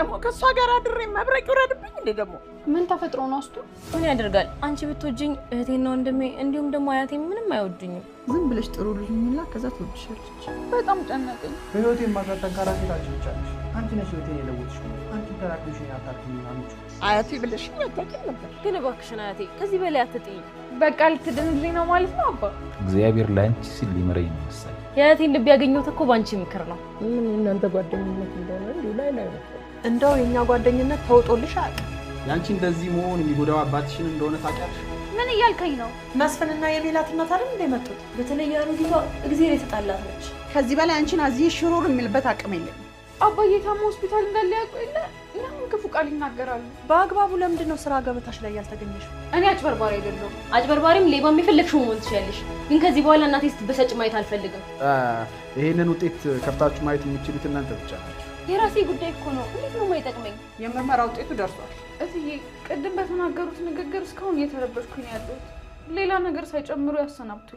ደግሞ ከሷ ጋር አድሬ መብረቅ ይወረድብኝ እንዴ? ደግሞ ምን ተፈጥሮ ነው? አስቱ ምን ያደርጋል? አንቺ ብትወጂኝ እህቴና ወንድሜ እንዲሁም ደግሞ አያቴ ምንም አይወዱኝም። ዝም ብለሽ ጥሩ ልጅኝና ከዛ ትወድሻለች። በጣም ጨነቀኝ። በህይወቴ የማውቃት ጠንካራ ሴት አንቺ ብቻ ነሽ። አንቺ ነሽ ህይወቴን የለወጥሽው። አንቺ ተራክሽኝ አታርክኝ አምጪ አያቴ ብለሽኝ አታውቂም ነበር። ግን እባክሽን አያቴ ከዚህ በላይ አትጥይ። በቃ ልትድንልኝ ነው ማለት ነው አባ? እግዚአብሔር ለአንቺ ሲል ሊምረኝ ነው መሰለኝ። የእህቴን ልብ ያገኘሁት እኮ ባንቺ ምክር ነው። ምን እናንተ ጓደኝነት እንደሆነ እንዲሁ ላይ ነው። እንደው የኛ ጓደኝነት ተውጦልሻል። ያንቺ እንደዚህ መሆን የሚጎዳው አባትሽን እንደሆነ ታውቂያለሽ። ምን እያልከኝ ነው? መስፍንና የሜላት እናት አይደል እንደ መጡት? በተለይ አሮጊቷ እግዚአብሔር የተጣላት ነች። ከዚህ በላይ አንቺን አዚህ ሽሩር የሚልበት አቅም የለም። አባዬ ታሞ ሆስፒታል እንዳለ ያውቁ የለ ለምን ክፉ ቃል ይናገራሉ? በአግባቡ ለምንድን ነው ስራ ገበታሽ ላይ ያልተገኘሽው? እኔ አጭበርባሪ አይደለሁም። አጭበርባሪም ሌባም የፈለግሽው መሆን ትችያለሽ። ግን ከዚህ በኋላ እናቴ ስትበሳጭ ማየት አልፈልግም። ይሄንን ውጤት ከፍታችሁ ማየት የምትችሉት እናንተ ብቻ ናችሁ። የራሴ ጉዳይ እኮ ነው። እንዴት ነው የማይጠቅመኝ? የምርመራ ውጤቱ ደርሷል። እትዬ ቅድም በተናገሩት ንግግር እስካሁን እየተረበሽኩኝ ያለሁት ሌላ ነገር ሳይጨምሩ ያሰናብቱ።